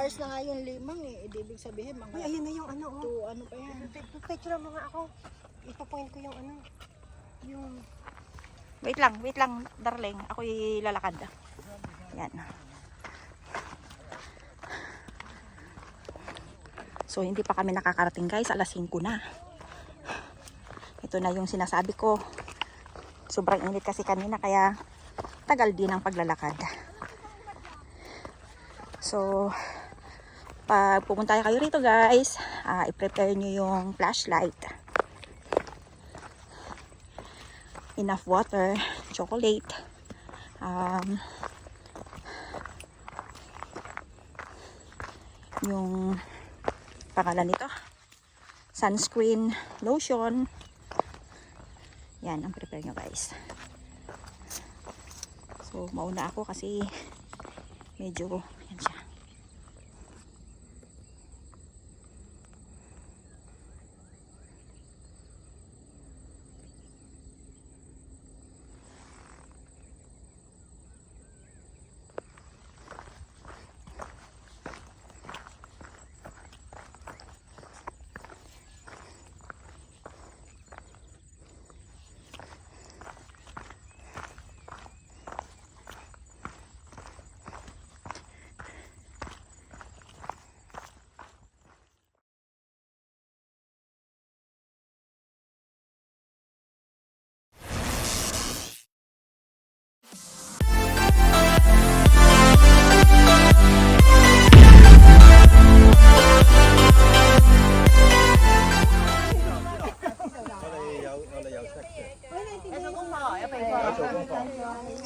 hours na nga yung limang eh. Ibig sabihin mga Ay, ayun na yung ano, oh. 2 ano pa yan. Picture mo nga ako. Ipapoint ko yung ano. Yung... Wait lang, darling. Ako'y lalakad. Yan. So, hindi pa kami nakakarating guys. Alas 5 na. Ito na yung sinasabi ko. Sobrang init kasi kanina kaya tagal din ang paglalakad. So, pag pumunta kayo rito guys, i-prepare nyo yung flashlight. Enough water, chocolate, yung pangalan nito, sunscreen, lotion. Yan ang prepare nyo guys. So mauna ako kasi medyo yan siya.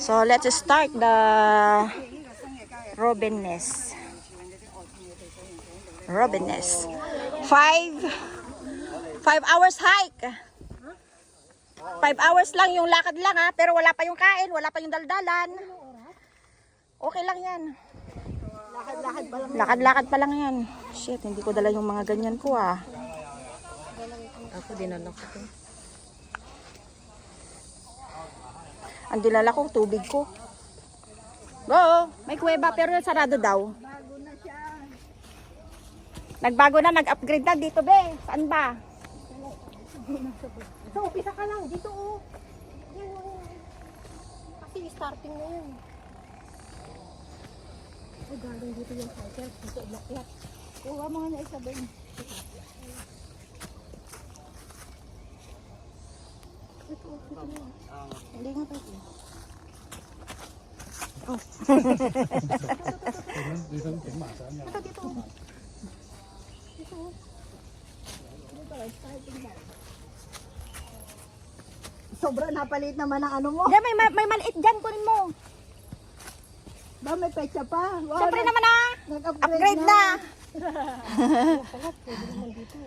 So let's start the robin nest. Robin nest. 5 hours hike. 5 hours lang yung lakad lang ha, pero wala pa yung kain, wala pa yung daldalan. Okay lang yan. Lakad-lakad pa lang yan. Shit, hindi ko dala yung mga ganyan ko ah. Ako dinala ko to. Ang dinala ko, tubig ko. Go! May kuweba pero sarado daw. Nagbago na, nag-upgrade na dito be. Saan ba? So, umpisa ka lang. Dito, oh. Yan, oh. Kasi starting na yun. Ay, galing dito yung cycle. Dito, umakyat. Kuha mga na isa din. Hindi nga pwede. Ito, dito. Dito, oh. Sobra napalit naman ang ano mo. Hindi, may maliit dyan. Kunin mo. Ba, may pecha pa. Wow, Siyempre naman ah. nag-upgrade Upgrade na. Pwede naman dito.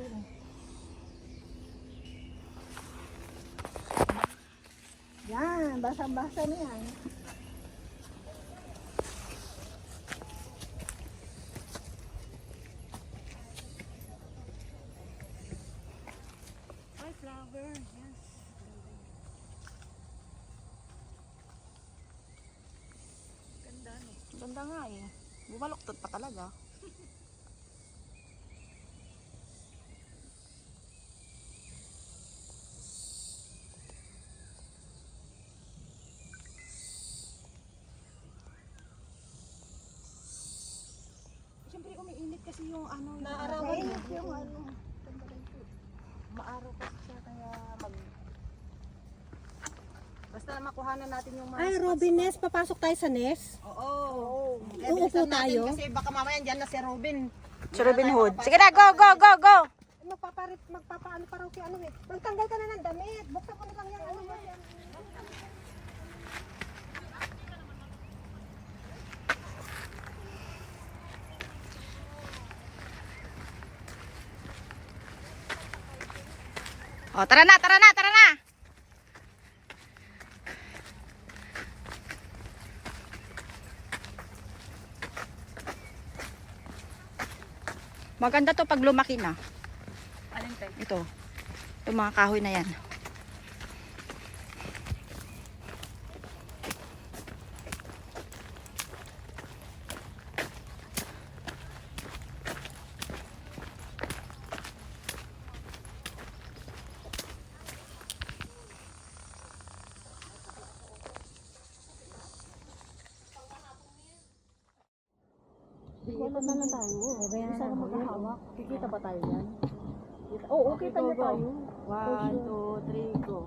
Yan, basang-basa na yan. Ay, flower. Yes. Ganda no. Ganda nga eh. Bumaluktot pa talaga. Siyempre umiinit kasi yung ano. Naarawan Mainit na. yung ano. Maaraw kasi siya kaya basta makuhanan natin yung mga Ay, Robin Nest. Papasok tayo sa Nest. Oo. Uupo tayo. Kasi baka mamaya dyan na si Robin. Si Robin Hood. Sige na, go! Magpapaano pa raw si ano eh. Magtanggal ka na ng damit. Buksan ko na lang yung ano mo. Oh, tara na! Maganda to pag lumaki na. Alin tayo? Ito. Yung mga kahoy na yan. Ikot na lang tayo. Isa na maghahawak. Kikita ba tayo yan? Oo, kita niya tayo. 1, 2, 3, go.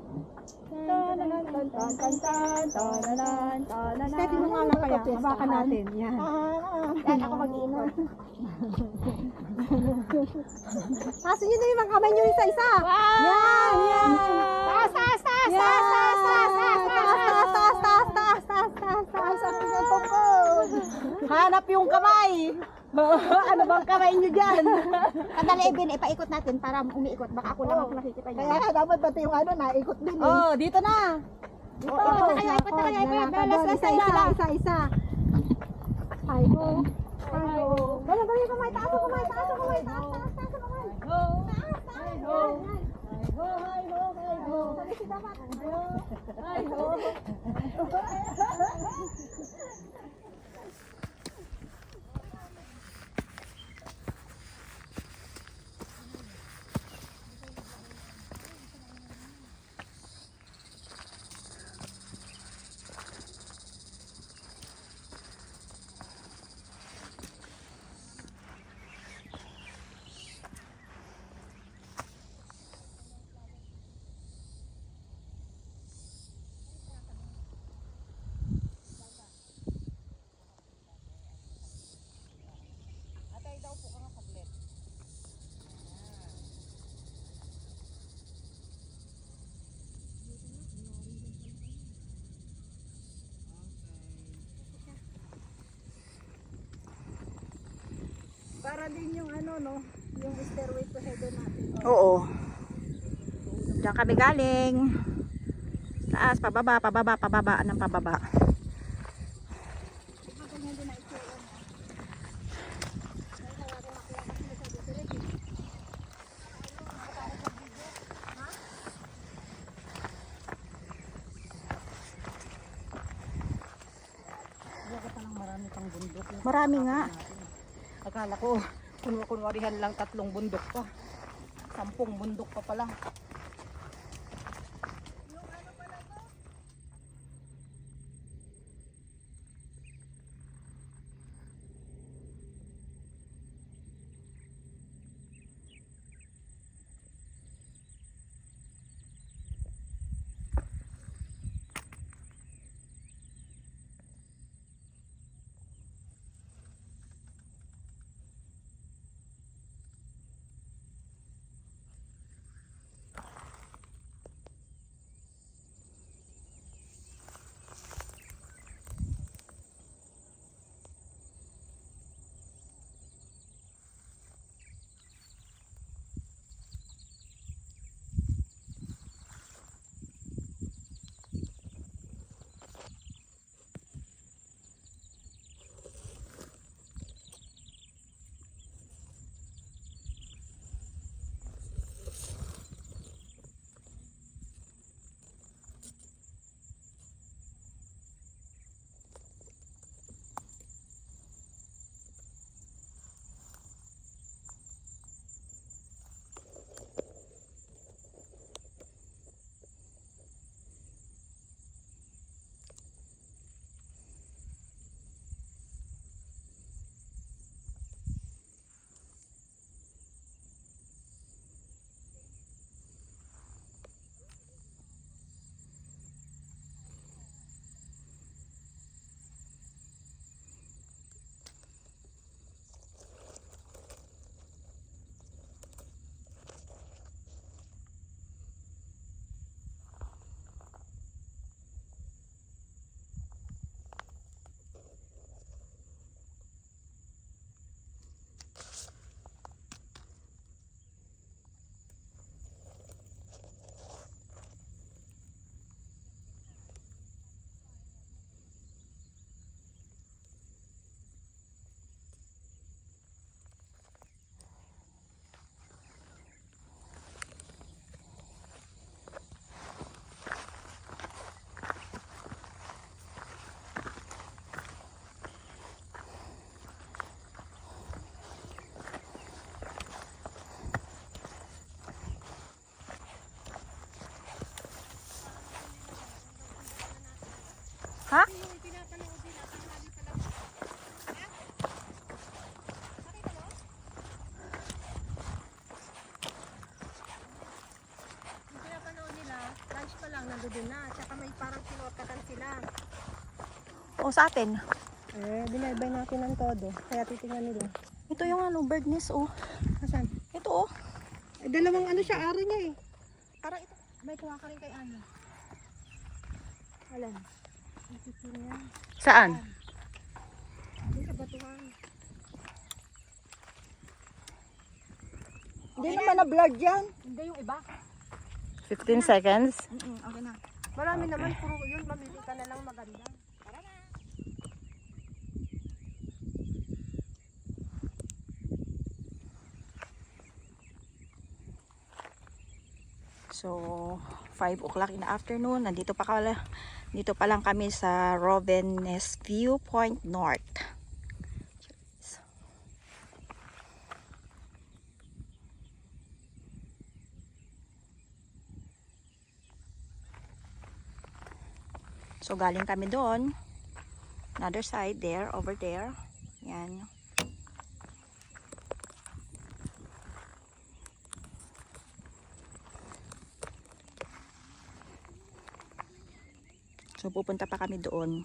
Steady mo nga lang kaya. Hawakan natin. Yan. Yan, ako mag-iingat. Kaso nyo na yung mga kamay nyo isa-isa. Yan, yan. Taas, taas, taas, taas, taas, taas, taas, taas, taas, taas, taas, taas, taas, taas, Sa pinatungkod. hanap yung kamay. Ano bang kamay nyo dyan? Kadali, Bin, ipaikot natin para umiikot. Baka ako lang ang nakikita niya. Kaya nga, dapat pati yung ano, naikot din eh. Oh, dito na. Dito. ikot na kayo, ikot na kayo, ikot. Last na Isa-isa, isa-isa. Ay, go. Ay, go. Dali, dali, kamay, taas ang kamay, taas ang kamay, taas, taas, taas ang kamay. Go. Ay, go. Ay, go, ay, go, ay, go. Sabi si dapat. Ay, go. Para din yung ano, no? Yung stairway to heaven natin. Oo. Diyan kami galing. Taas, pababa, pababa, pababa, ng pababa. Marami nga. Akala ko, kunwarihan lang 3 bundok pa. 10 bundok pa pala. doon na. Tsaka may parang sinotatan sila. O sa atin. Binaybay natin ng todo. Kaya titingnan nila. Ito yung ano, bird nest oh. Asan? Ito oh. Dalawang ano siya, araw niya eh. Parang ito. May kuha ka rin kay Ana. Alam. Ito niya. Saan? Hindi sa batuhan. Hindi naman na blurred yan. Hindi yung iba. 15 seconds. Okay na. Marami naman, puro yun. Mamili ka na lang maganda. So, 5 o'clock in the afternoon. Dito pa lang kami sa Rovenes Viewpoint North. So, galing kami doon. Another side there, over there. Yan. So, pupunta pa kami doon.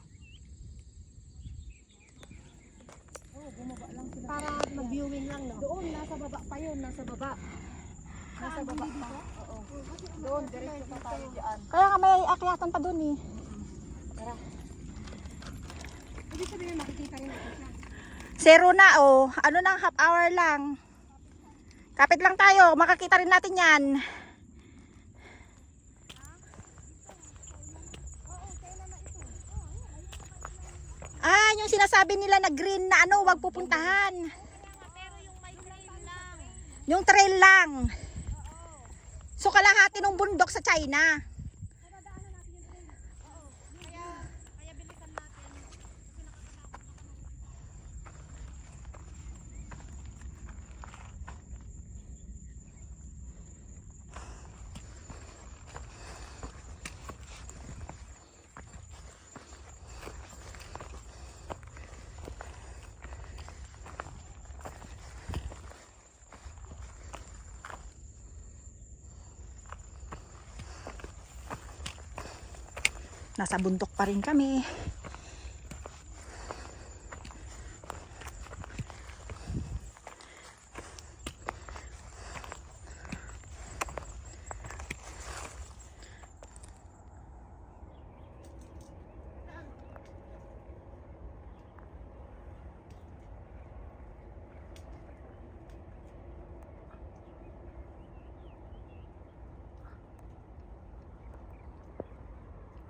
Para mag-viewing lang, no? Doon, nasa baba pa yun. Nasa baba. Nasa baba pa. Oo. Doon, diretso pa tayo dyan. Kaya nga may akyatan pa doon eh. Tara. Ibig sabihin, makikita rin natin siya. Zero na oh. Ano nang half hour lang. Kapit lang tayo. Makakita rin natin yan. Ah, yung sinasabi nila na green na ano, wag pupuntahan. Yung trail lang. So kalahati ng bundok sa China. Nasa bundok pa rin kami.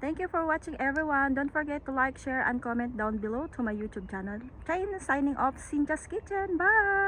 Thank you for watching everyone. Don't forget to like, share, and comment down below to my YouTube channel. Kain signing off, Sinja's Kitchen. Bye!